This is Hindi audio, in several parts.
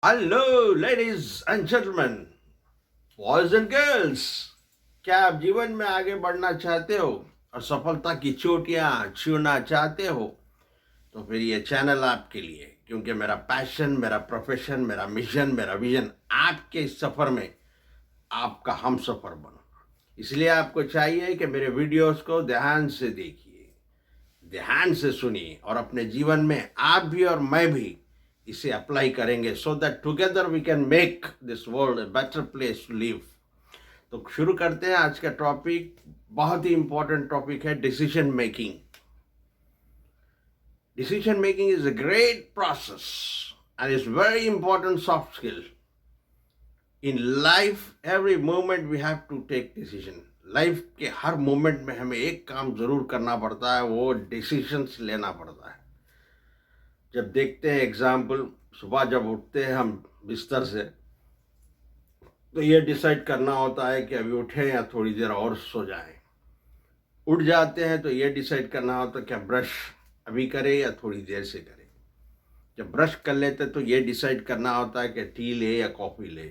Hello ladies and gentleman, boys and girls. क्या आप जीवन में आगे बढ़ना चाहते हो और सफलता की चोटियां छूना चाहते हो? तो फिर ये चैनल आपके लिए, क्योंकि मेरा पैशन, मेरा प्रोफेशन, मेरा मिशन, मेरा विजन आपके इस सफर में आपका हम सफर बनो। इसलिए आपको चाहिए कि मेरे वीडियोस को ध्यान से देखिए, ध्यान से सुनिए और अपने जीवन में आप भी और मैं भी इसे अप्लाई करेंगे, so that together we can make this world a better place to live. तो शुरू करते हैं आज का टॉपिक। बहुत ही इंपॉर्टेंट टॉपिक है decision making. Decision making is a great process and is very important soft skill in life. Every moment we have to take decision. Life के हर मोमेंट में हमें एक काम जरूर करना पड़ता है, वो डिसीजंस लेना पड़ता है। जब देखते हैं एग्जाम्पल, सुबह जब उठते हैं हम बिस्तर से, तो ये डिसाइड करना होता है कि अभी उठें या थोड़ी देर और सो जाएं। उठ जाते हैं तो ये डिसाइड करना होता है क्या ब्रश अभी करें या थोड़ी देर से करें। जब ब्रश कर लेते तो ये डिसाइड करना होता है कि टी ले या कॉफ़ी ले।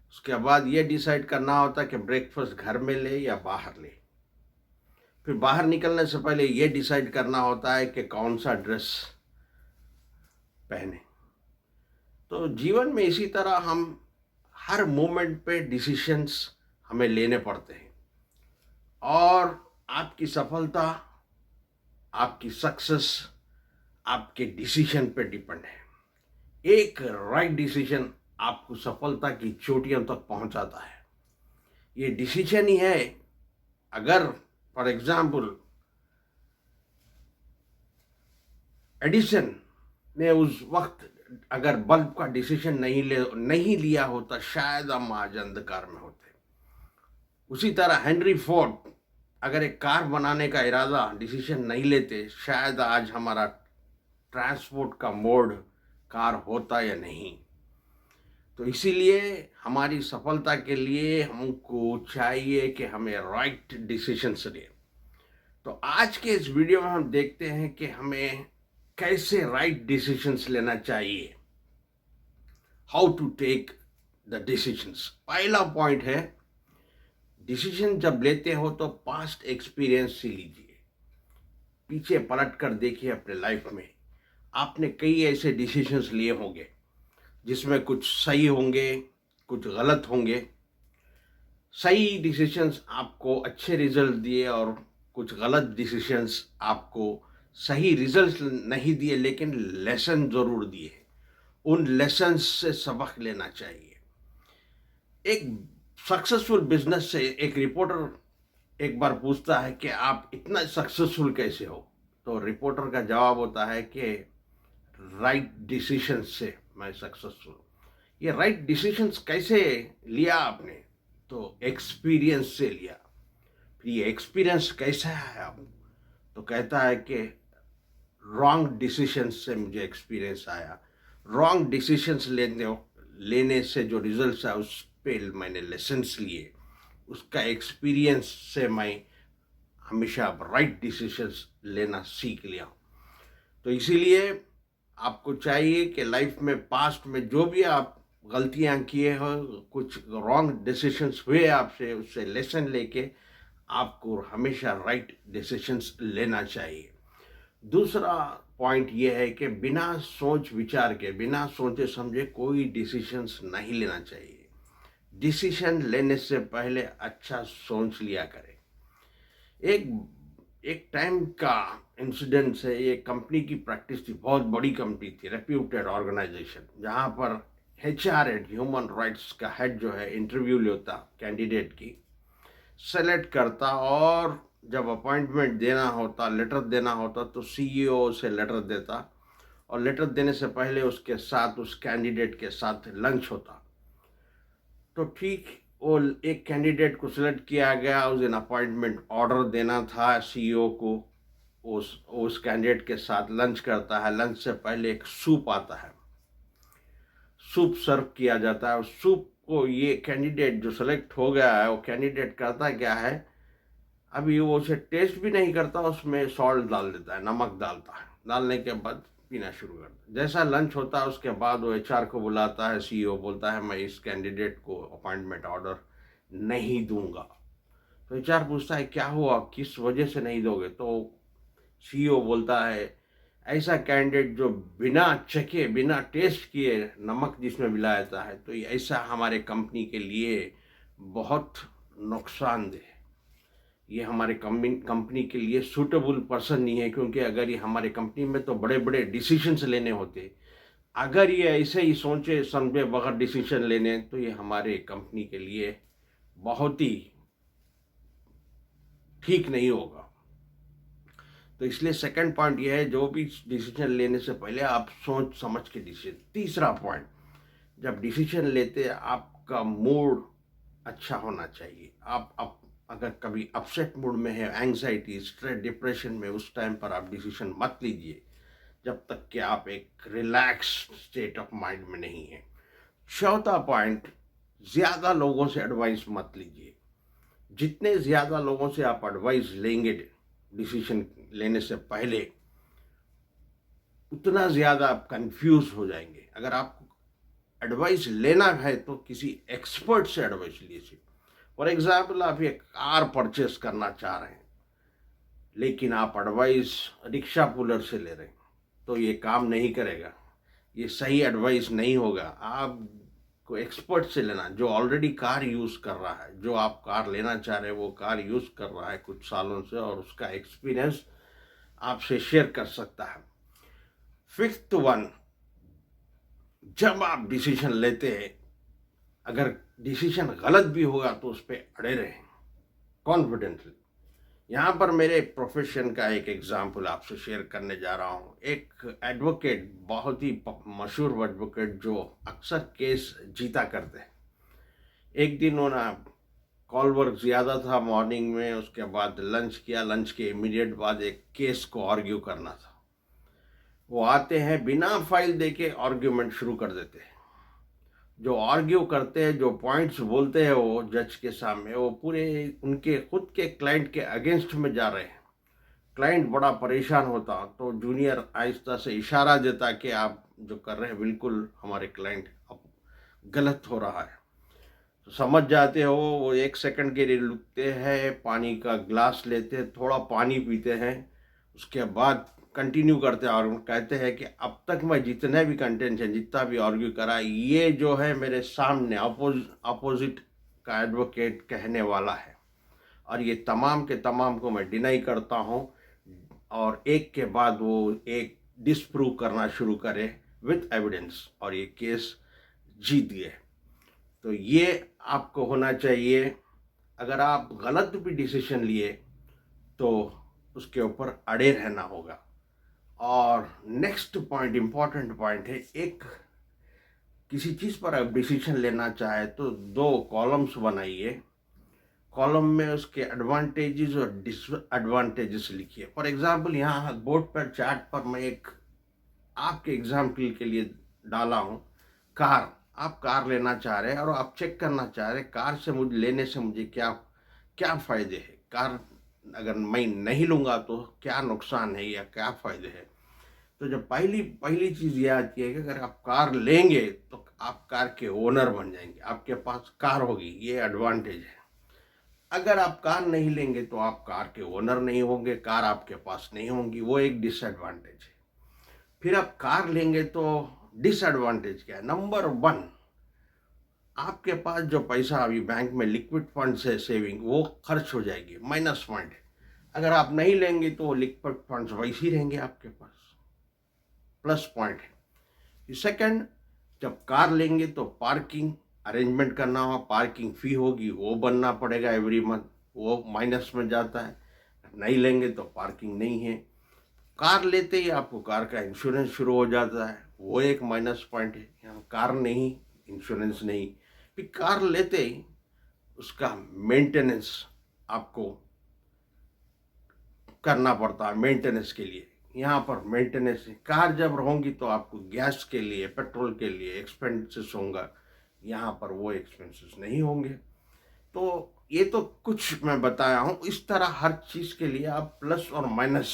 उसके बाद ये डिसाइड करना होता है कि ब्रेकफास्ट घर में ले या बाहर ले। फिर बाहर निकलने से पहले ये डिसाइड करना होता है कि कौन सा ड्रेस पहने। तो जीवन में इसी तरह हम हर मोमेंट पे डिसीशंस हमें लेने पड़ते हैं, और आपकी सफलता, आपकी सक्सेस आपके डिसीजन पे डिपेंड है। एक राइट डिसीजन आपको सफलता की चोटियों तक पहुंचाता है। ये डिसीजन ही है। अगर फॉर एग्जाम्पल एडिसन ने उस वक्त अगर बल्ब का डिसीजन नहीं लिया होता, शायद हम आज अंधकार में होते। उसी तरह हेनरी फोर्ड अगर एक कार बनाने का इरादा डिसीजन नहीं लेते, शायद आज हमारा ट्रांसपोर्ट का मोड कार होता या नहीं। तो इसीलिए हमारी सफलता के लिए हमको चाहिए कि हमें राइट डिसीजंस लें। तो आज के इस वीडियो में हम देखते हैं कि हमें कैसे राइट डिसीजंस लेना चाहिए, how to take the decisions. पहला पॉइंट है, डिसीजन जब लेते हो तो पास्ट एक्सपीरियंस से लीजिए। पीछे पलट कर देखिए अपने लाइफ में, आपने कई ऐसे डिसीजंस लिए होंगे जिसमें कुछ सही होंगे, कुछ गलत होंगे। सही डिसीजंस आपको अच्छे रिजल्ट दिए और कुछ गलत डिसीजंस आपको सही रिजल्ट नहीं दिए, लेकिन लेसन जरूर दिए। उन लेसन्स से सबक लेना चाहिए। एक सक्सेसफुल बिजनेस से एक रिपोर्टर एक बार पूछता है कि आप इतना सक्सेसफुल कैसे हो? तो रिपोर्टर का जवाब होता है कि राइट डिसीजन से मैं सक्सेसफुल। ये राइट डिसीजंस कैसे लिया आपने? तो एक्सपीरियंस से लिया। फिर ये एक्सपीरियंस कैसा है आप? तो कहता है कि रॉन्ग डिसीजंस से मुझे एक्सपीरियंस आया। रॉन्ग डिसीजंस लेने से जो रिजल्ट्स है उस पे मैंने लेसन्स लिए। उसका एक्सपीरियंस से मैं हमेशा राइट डिसीजंस लेना सीख लिया। तो इसीलिए आपको चाहिए कि लाइफ में पास्ट में जो भी आप गलतियां किए हो, कुछ रॉन्ग डिसीजंस हुए आपसे, उससे लेसन लेके आपको हमेशा राइट डिसीजंस लेना चाहिए। दूसरा पॉइंट ये है कि बिना सोच विचार के, बिना सोचे समझे कोई डिसीजंस नहीं लेना चाहिए। डिसीजन लेने से पहले अच्छा सोच लिया करें। एक एक टाइम का इंसिडेंट है। ये कंपनी की प्रैक्टिस थी, बहुत बड़ी कंपनी थी, रेप्यूटेड ऑर्गेनाइजेशन, जहाँ पर HR हेड, ह्यूमन राइट्स का हेड जो है, इंटरव्यू लेता कैंडिडेट की, सेलेक्ट करता, और जब अपॉइंटमेंट देना होता, लेटर देना होता, तो CEO से लेटर देता, और लेटर देने से पहले उसके साथ, उस कैंडिडेट के साथ लंच होता। तो ठीक वो एक कैंडिडेट को सिलेक्ट किया गया, उस दिन अपॉइंटमेंट ऑर्डर देना था CEO को। उस कैंडिडेट के साथ लंच करता है। लंच से पहले एक सूप आता है, सूप सर्व किया जाता है। उस सूप को ये कैंडिडेट जो सेलेक्ट हो गया है, वो कैंडिडेट करता क्या है, अभी वो उसे टेस्ट भी नहीं करता, उसमें सॉल्ट डाल देता है, नमक डालता है। डालने के बाद पीना शुरू कर दो। जैसा लंच होता है उसके बाद वो एचआर को बुलाता है, सीईओ बोलता है मैं इस कैंडिडेट को अपॉइंटमेंट ऑर्डर नहीं दूंगा। तो एचआर पूछता है क्या हुआ, किस वजह से नहीं दोगे? तो सीईओ बोलता है ऐसा कैंडिडेट जो बिना चखे बिना टेस्ट किए नमक जिसमें मिलाया जाता है, तो ये ऐसा हमारे कंपनी के लिए बहुत नुकसानदेह है। ये हमारे कंपनी के लिए सूटेबल पर्सन नहीं है, क्योंकि अगर ये हमारे कंपनी में तो बड़े बड़े डिसीजंस लेने होते, अगर ये ऐसे ही सोचे समझे बगैर डिसीजन लेने तो ये हमारे कंपनी के लिए बहुत ही ठीक नहीं होगा। तो इसलिए सेकंड पॉइंट ये है, जो भी डिसीजन लेने से पहले आप सोच समझ के डिसीजन। तीसरा पॉइंट, जब डिसीजन लेते आपका मूड अच्छा होना चाहिए। आप अगर कभी अपसेट मूड में है, एंग्जाइटी, स्ट्रेस, डिप्रेशन में, उस टाइम पर आप डिसीजन मत लीजिए जब तक कि आप एक रिलैक्स स्टेट ऑफ माइंड में नहीं है। चौथा पॉइंट, ज़्यादा लोगों से एडवाइस मत लीजिए। जितने ज़्यादा लोगों से आप एडवाइस लेंगे डिसीजन लेने से पहले, उतना ज़्यादा आप कंफ्यूज हो जाएंगे। अगर आपको एडवाइस लेना है तो किसी एक्सपर्ट से एडवाइस लीजिए। फॉर एग्जाम्पल, आप ये कार परचेस करना चाह रहे हैं, लेकिन आप एडवाइस रिक्शा पुलर से ले रहे हैं, तो ये काम नहीं करेगा, ये सही एडवाइस नहीं होगा। आपको एक्सपर्ट से लेना जो ऑलरेडी कार यूज़ कर रहा है। जो आप कार लेना चाह रहे हैं वो कार यूज़ कर रहा है कुछ सालों से और उसका एक्सपीरियंस आपसे शेयर कर सकता है। फिफ्थ वन, जब आप डिसीजन लेते हैं, अगर डिसीजन गलत भी होगा तो उस पर अड़े रहें कॉन्फिडेंटली। यहाँ पर मेरे प्रोफेशन का एक एग्जाम्पल आपसे शेयर करने जा रहा हूँ। एक एडवोकेट, बहुत ही मशहूर एडवोकेट जो अक्सर केस जीता करते हैं, एक दिन उन्होंने कॉल वर्क ज़्यादा था मॉर्निंग में, उसके बाद लंच किया, लंच के इमीडिएट बाद एक केस को आर्ग्यू करना था। वो आते हैं, बिना फाइल देके आर्ग्यूमेंट शुरू कर देते हैं। जो आर्ग्यू करते हैं, जो पॉइंट्स बोलते हैं वो जज के सामने, वो पूरे उनके खुद के क्लाइंट के अगेंस्ट में जा रहे हैं। क्लाइंट बड़ा परेशान होता, तो जूनियर आहिस्ता से इशारा देता कि आप जो कर रहे हैं बिल्कुल हमारे क्लाइंट अब गलत हो रहा है। तो समझ जाते हो, वो एक सेकंड के लिए रुकते हैं, पानी का ग्लास लेते हैं, थोड़ा पानी पीते हैं, उसके बाद कंटिन्यू करते हैं और कहते हैं कि अब तक मैं जितने भी कंटेंशन, जितना भी आर्ग्यू करा, ये जो है मेरे सामने अपोजिट का एडवोकेट कहने वाला है और ये तमाम के तमाम को मैं डिनाई करता हूँ। और एक के बाद वो एक डिसप्रूव करना शुरू करे विथ एविडेंस, और ये केस जीत गए। तो ये आपको होना चाहिए। अगर आप गलत भी डिसीजन लिए तो उसके ऊपर अड़े रहना होगा। और नेक्स्ट पॉइंट, इम्पॉर्टेंट पॉइंट है, एक किसी चीज़ पर आप डिसीजन लेना चाहे तो 2 कॉलम्स बनाइए। कॉलम में उसके एडवांटेजेस और डिसएडवांटेजेस लिखिए। फॉर एग्जांपल, यहाँ बोर्ड पर चार्ट पर मैं एक आपके एग्जाम्पल के लिए डाला हूँ। कार, आप कार लेना चाह रहे हैं और आप चेक करना चाह रहे हैं कार से मुझे लेने से मुझे क्या क्या फ़ायदे हैं, कार अगर मैं नहीं लूँगा तो क्या नुकसान है या क्या फ़ायदे हैं। तो जब पहली चीज़ ये आती है कि अगर आप कार लेंगे तो आप कार के ओनर बन जाएंगे, आपके पास कार होगी, ये एडवांटेज है। अगर आप कार नहीं लेंगे तो आप कार के ओनर नहीं होंगे, कार आपके पास नहीं होंगी, वो एक डिसएडवांटेज है। फिर आप कार लेंगे तो डिसएडवांटेज क्या है? नंबर 1, आपके पास जो पैसा अभी बैंक में लिक्विड फंड है सेविंग, वो खर्च हो जाएगी, माइनस पॉइंट है। अगर आप नहीं लेंगे तो लिक्विड फंड्स वैसे ही रहेंगे आपके पास, प्लस पॉइंट है। सेकंड, जब कार लेंगे तो पार्किंग अरेंजमेंट करना होगा, पार्किंग फी होगी, वो बनना पड़ेगा एवरी मंथ, वो माइनस में जाता है। नहीं लेंगे तो पार्किंग नहीं है। कार लेते ही आपको कार का इंश्योरेंस शुरू हो जाता है, वो एक माइनस पॉइंट है। यहाँ कार नहीं, इंश्योरेंस नहीं। फिर कार लेते ही उसका मेंटेनेंस आपको करना पड़ता है। मेंटेनेंस के लिए यहाँ पर मेंटेनेंस, कार जब होंगी तो आपको गैस के लिए, पेट्रोल के लिए एक्सपेंसेस होंगे, यहाँ पर वो एक्सपेंसेस नहीं होंगे। तो ये तो कुछ मैं बताया हूँ। इस तरह हर चीज़ के लिए आप प्लस और माइनस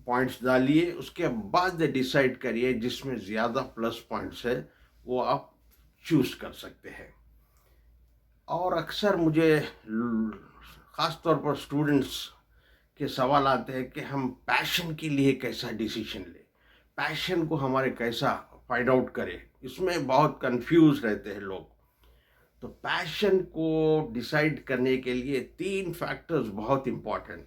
पॉइंट्स डालिए, उसके बाद डिसाइड करिए जिसमें ज़्यादा प्लस पॉइंट्स है वो आप चूज़ कर सकते हैं। और अक्सर मुझे ख़ास तौर पर स्टूडेंट्स के सवाल आते हैं कि हम पैशन के लिए कैसा डिसीजन लें, पैशन को हमारे कैसा फाइंड आउट करें। इसमें बहुत कंफ्यूज रहते हैं लोग। तो पैशन को डिसाइड करने के लिए 3 फैक्टर्स बहुत इम्पॉर्टेंट।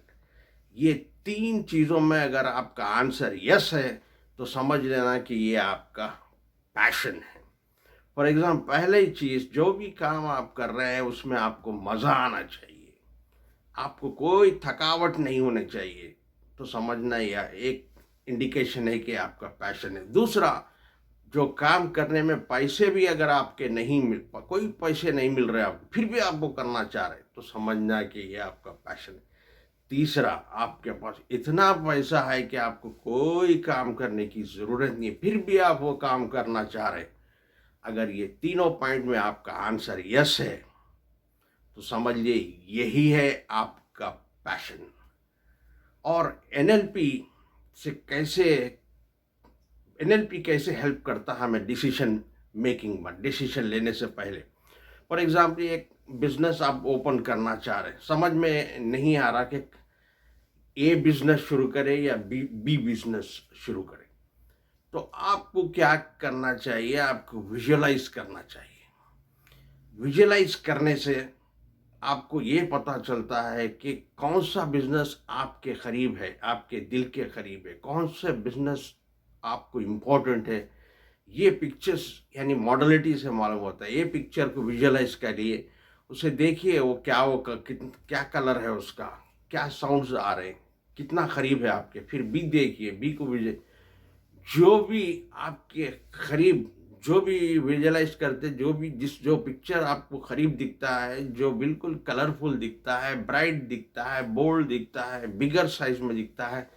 ये 3 चीज़ों में अगर आपका आंसर यस है तो समझ लेना कि ये आपका पैशन है। फॉर एग्जाम्पल, पहले ही चीज़, जो भी काम आप कर रहे हैं उसमें आपको मज़ा आना चाहिए, आपको कोई थकावट नहीं होनी चाहिए, तो समझना यह एक इंडिकेशन है कि आपका पैशन है। दूसरा, जो काम करने में पैसे भी अगर आपके नहीं मिल, कोई पैसे नहीं मिल रहे आपको, फिर भी आप वो करना चाह रहे, तो समझना कि ये आपका पैशन है। तीसरा, आपके पास इतना पैसा है कि आपको कोई काम करने की ज़रूरत नहीं है, फिर भी आप वो काम करना चाह रहे। अगर ये तीनों पॉइंट में आपका आंसर यस है तो समझिए यही है आपका पैशन। और एनएलपी कैसे हेल्प करता है हमें डिसीजन मेकिंग में, डिसीजन लेने से पहले। फॉर एग्जाम्पल, एक बिजनेस आप ओपन करना चाह रहे हैं, समझ में नहीं आ रहा कि ए बिजनेस शुरू करें या बी बिजनेस शुरू करें, तो आपको क्या करना चाहिए? आपको विजुअलाइज करना चाहिए। विजुअलाइज करने से आपको ये पता चलता है कि कौन सा बिजनेस आपके करीब है, आपके दिल के करीब है, कौन सा बिजनेस आपको इम्पोर्टेंट है। ये पिक्चर्स यानी मॉडलिटी से मालूम होता है। ये पिक्चर को विजुअलाइज करिए, उसे देखिए, वो क्या कलर है उसका, क्या साउंड्स आ रहे हैं, कितना करीब है आपके। फिर बी देखिए, बी को जो भी आपके करीब, जो भी विजुअलाइज करते, जो पिक्चर आपको करीब दिखता है, जो बिल्कुल कलरफुल दिखता है, ब्राइट दिखता है, बोल्ड दिखता है, बिगर साइज में दिखता है,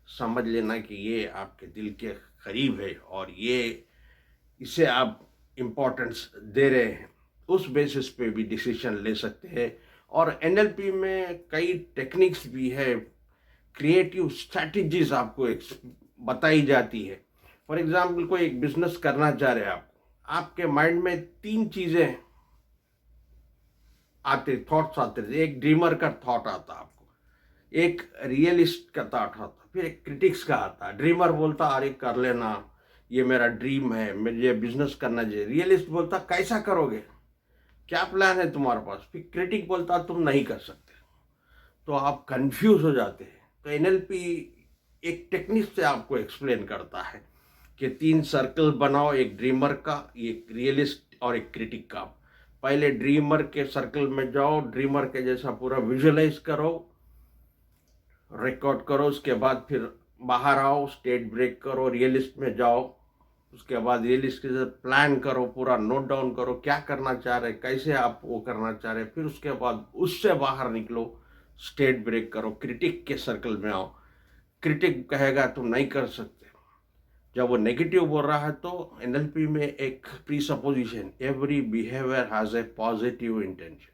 समझ लेना कि ये आपके दिल के करीब है और इसे आप इम्पोर्टेंस दे रहे हैं। उस बेसिस पे भी डिसीजन ले सकते हैं। और एनएलपी में कई टेक्निक्स भी है, क्रिएटिव स्ट्रैटेजीज आपको बताई जाती है। फॉर एग्जाम्पल, कोई एक बिजनेस करना चाह रहे हैं आपके माइंड में 3 चीज़ें थॉट्स आते थे। एक ड्रीमर का थॉट आता आपको, एक रियलिस्ट का थॉट आता, फिर एक क्रिटिक्स का आता। ड्रीमर बोलता अरे कर लेना, ये मेरा ड्रीम है, मुझे बिजनेस करना चाहिए। रियलिस्ट बोलता कैसा करोगे, क्या प्लान है तुम्हारे पास। फिर क्रिटिक बोलता तुम नहीं कर सकते। तो आप कंफ्यूज हो जाते हैं। तो एनएलपी एक टेक्निक से आपको एक्सप्लेन करता है कि 3 सर्कल बनाओ, एक ड्रीमर का, एक रियलिस्ट और एक क्रिटिक का। पहले ड्रीमर के सर्कल में जाओ, ड्रीमर के जैसा पूरा विजुअलाइज करो, रिकॉर्ड करो, उसके बाद फिर बाहर आओ, स्टेट ब्रेक करो, रियलिस्ट में जाओ, उसके बाद रियलिस्ट के साथ प्लान करो, पूरा नोट डाउन करो क्या करना चाह रहे, कैसे आप वो करना चाह रहे। फिर उसके बाद उससे बाहर निकलो, स्टेट ब्रेक करो, क्रिटिक के सर्कल में आओ। क्रिटिक कहेगा तुम नहीं कर सकते। जब वो नेगेटिव बोल रहा है तो एनएलपी में एक pre supposition, every behaviour has a positive intention.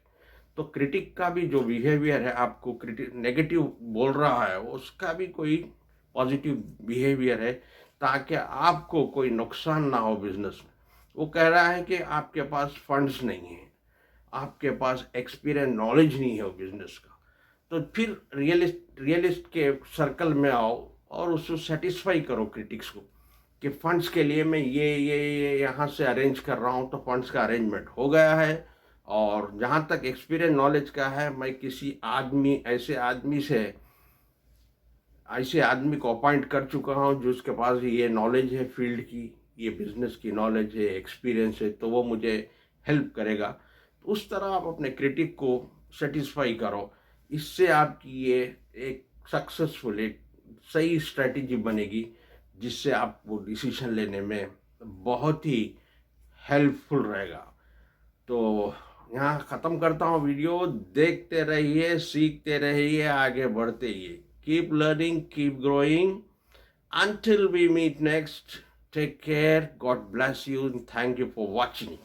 तो क्रिटिक का भी जो बिहेवियर है, आपको क्रिटिक नेगेटिव बोल रहा है, उसका भी कोई पॉजिटिव बिहेवियर है, ताकि आपको कोई नुकसान ना हो बिजनेस में। वो कह रहा है कि आपके पास फंड्स नहीं है, आपके पास एक्सपीरियंस नॉलेज नहीं है बिजनेस का। तो फिर रियलिस्ट के सर्कल में आओ और उसको सेटिस्फाई करो क्रिटिक्स को कि फंड्स के लिए मैं ये यहाँ से अरेंज कर रहा हूँ, तो फंड्स का अरेंजमेंट हो गया है। और जहाँ तक एक्सपीरियंस नॉलेज का है, मैं किसी ऐसे आदमी को अपॉइंट कर चुका हूँ जिसके पास ये नॉलेज है फील्ड की, ये बिजनेस की नॉलेज है, एक्सपीरियंस है, तो वो मुझे हेल्प करेगा। तो उस तरह आप अपने क्रिटिक को सेटिस्फाई करो। इससे आपकी ये एक सक्सेसफुल, एक सही स्ट्रेटजी बनेगी, जिससे आपको डिसीजन लेने में बहुत ही हेल्पफुल रहेगा। तो यहाँ ख़त्म करता हूँ वीडियो। देखते रहिए, सीखते रहिए, आगे बढ़ते रहिए। Keep learning, keep growing. Until we meet next, take care. God bless you and thank you for watching.